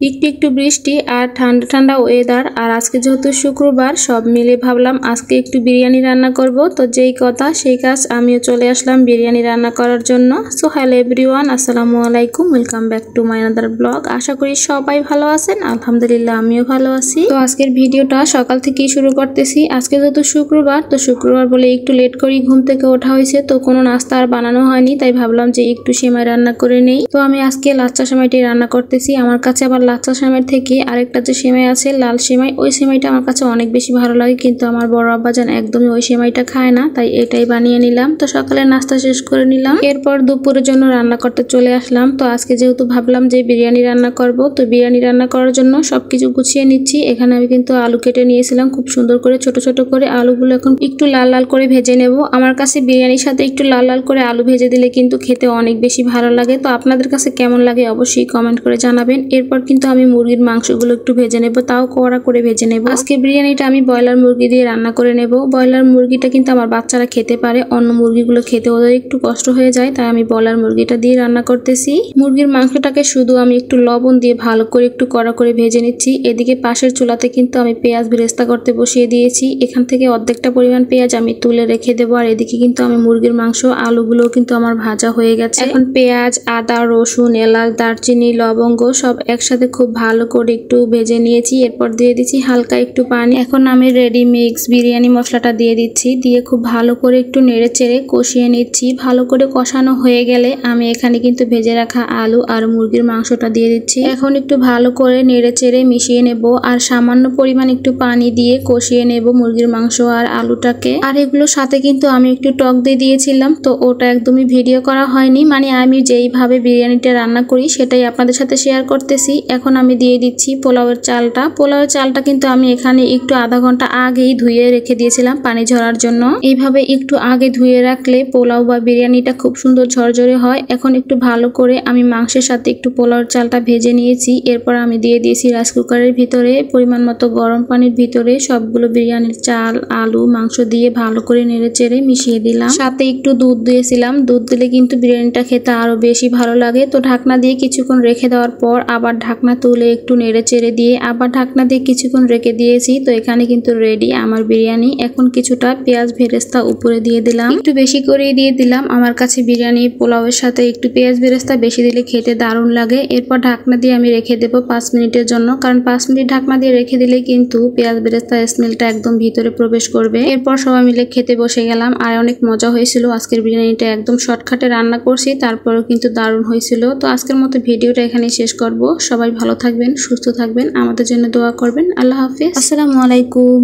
একটু একটু বৃষ্টি আর ঠান্ডা ঠান্ডা ওয়েদার। আর আজকে যেহেতু শুক্রবার, সব মিলে ভাবলাম আজকে একটু বিরিয়ানি রান্না করব। তো যেই কথা সেই কাজ, আমিও চলে আসলাম বিরিয়ানি রান্না করার জন্য। সো হ্যালো এভরিওয়ান, আসসালামু আলাইকুম, welcome back to my another blog. আশা করি সবাই ভালো আছেন, আলহামদুলিল্লাহ আমিও ভালো আছি। তো আজকের ভিডিওটা সকাল থেকেই শুরু করতেছি। আজকে যেহেতু শুক্রবার, তো শুক্রবার বলে একটু লেট করেই ঘুম থেকে ওঠা হয়েছে, তো কোনো নাস্তা আর বানানো হয়নি, তাই ভাবলাম যে একটু সেমাই রান্না করে নেই। তো আমি আজকে লাচ্চা সেমাইটি রান্না করতেছি। আমার কাছে আবার লাচ্চা সেমাইয়ের থেকে আরেকটা যে সেমাই আছে লাল সেমাই, ওই সেমাইটা আমার কাছে অনেক বেশি ভালো লাগে, কিন্তু আমার বড় আব্বাজান একদমই ওই সেমাইটা খায় না, তাই এটাই বানিয়ে নিলাম। তো সকালে নাস্তা শেষ করে নিলাম, এরপর দুপুরের জন্য রান্না করতে চলে আসলাম। তো আজকে যেহেতু ভাবলাম যে বিরিয়ানি রান্না করব, তো বিরিয়ানি রান্না করার জন্য সবকিছু গুছিয়ে নিচ্ছি। এখানে আমি কিন্তু আলু কেটে নিয়েছিলাম খুব সুন্দর করে, ছোট ছোট করে। আলুগুলো এখন একটু লাল লাল করে ভেজে নেব। আমার কাছে বিরিয়ানির সাথে একটু লাল লাল করে আলু ভেজে দিলে কিন্তু খেতে অনেক বেশি ভালো লাগে। তো আপনাদের কাছে কেমন লাগে অবশ্যই কমেন্ট করে জানাবেন। এরপর কিন্তু আমি মুরগির মাংসগুলো একটু ভেজে নেব, তাও কড়া করে ভেজে নেব। আজকে বিরিয়ানিটা আমি ব্রয়লার মুরগি দিয়ে রান্না করে নেব। ব্রয়লার মুরগিটা কিন্তু আমার বাচ্চারা খেতে পারে, অন্য মুরগিগুলো খেতে ওদের একটু কষ্ট হয়ে যায়, তাই আমি ব্রয়লার মুরগিটা দিয়ে রান্না করতেছি। মুরগির মাংসটাকে শুধু আমি একটু লবণ দিয়ে ভালো করে একটু কড়া করে ভেজে নিচ্ছি। এদিকে পাশের চুলাতে কিন্তু আমি পেঁয়াজ বেরেস্তা করতে বসিয়ে দিয়েছি। এখান থেকে অর্ধেকটা পরিমাণ পেঁয়াজ আমি তুলে রেখে দেবো। আর এদিকে কিন্তু আমি মুরগির মাংস, আলুগুলো কিন্তু আমার ভাজা হয়ে গেছে। এখন পেঁয়াজ, আদা, রসুন, এলাচ, দারচিনি, লবঙ্গ সব একসাথে খুব ভালো করে একটু ভেজে নিয়েছি। এরপর দিয়ে দিচ্ছি হালকা একটু পানি। এখন আমি রেডি মিক্স বিরিয়ানি মশলাটা দিয়ে দিচ্ছি, দিয়ে খুব ভালো করে একটু নেড়ে চেড়ে কষিয়ে নিচ্ছি। ভালো করে কষানো হয়ে গেলে আমি এখানে কিন্তু ভেজে রাখা আলু আর মুরগির মাংসটা দিয়ে দিচ্ছি। এখন একটু ভালো করে নেড়ে চেড়ে মিশিয়ে নেব, আর সামান্য পরিমাণ একটু পানি দিয়ে কষিয়ে নেব মুরগির মাংস আর আলুটাকে। আর এগুলোর সাথে কিন্তু আমি একটু টক দিয়ে দিয়েছিলাম, তো ওটা একদমই ভিডিও করা হয়নি, মানে আমি যেইভাবে বিরিয়ানিটা রান্না করি সেটাই আপনাদের সাথে শেয়ার করতেছি। এখন আমি দিয়ে দিচ্ছি পোলাওয়ের চালটা। পোলাওয়ের চালটা কিন্তু আমি এখানে একটু আধা ঘন্টা আগেই ধুয়ে রেখে দিয়েছিলাম পানি ঝরার জন্য। এইভাবে একটু আগে ধুয়ে রাখলে পোলাও বা বিরিয়ানিটা খুব সুন্দর ঝরঝরে হয়। এখন একটু ভালো করে আমি মাংসের সাথে একটু পোলাওয়ের চালটা ভেজে নিয়েছি। এরপর আমি দিয়ে দিয়েছি রাইস কুকারের ভিতরে পরিমাণ মতো গরম পানির ভিতরে সবগুলো বিরিয়ানির চাল, আলু, মাংস দিয়ে ভালো করে নেড়ে চেড়ে মিশিয়ে দিলাম। সাথে একটু দুধ দিয়েছিলাম, দুধ দিলে কিন্তু বিরিয়ানিটা খেতে আরো বেশি ভালো লাগে। তো ঢাকনা দিয়ে কিছুক্ষণ রেখে দেওয়ার পর আবার ঢাকনা তুলে একটু নেড়ে চেড়ে দিয়ে আবার ঢাকনা দিয়ে কিছুক্ষণ রেখে দিয়েছি। তো এখানে কিন্তু রেডি আমার বিরিয়ানি। এখন কিছুটা পেঁয়াজ বেরেস্তা উপরে দিয়ে দিলাম, একটু বেশি করেই দিয়ে দিলাম। আমার কাছে বিরিয়ানি পোলাওয়ের সাথে একটু পেঁয়াজ বেরেস্তা বেশি দিলে খেতে দারুণ লাগে। এরপর ঢাকনা দিয়ে আমি রেখে দেবো 5 মিনিটের জন্য, কারণ 5 মিনিট ঢাকনা দিয়ে রেখে দিলে কিন্তু পেঁয়াজ বেরেস্তা স্মেলটা একদম ভিতরে প্রবেশ করবে। এরপর সবাই মিলে খেতে বসে গেলাম, আর অনেক মজা হয়েছিল। আজকের বিরিয়ানিটা একদম শর্টকাটে রান্না করছি, তারপরেও কিন্তু দারুণ হয়েছিল। তো আজকের মতো ভিডিওটা এখানেই শেষ করব। সবাই ভালো থাকবেন, সুস্থ থাকবেন, আমাদের জন্য দোয়া করবেন। আল্লাহ হাফেজ, আসসালামু আলাইকুম।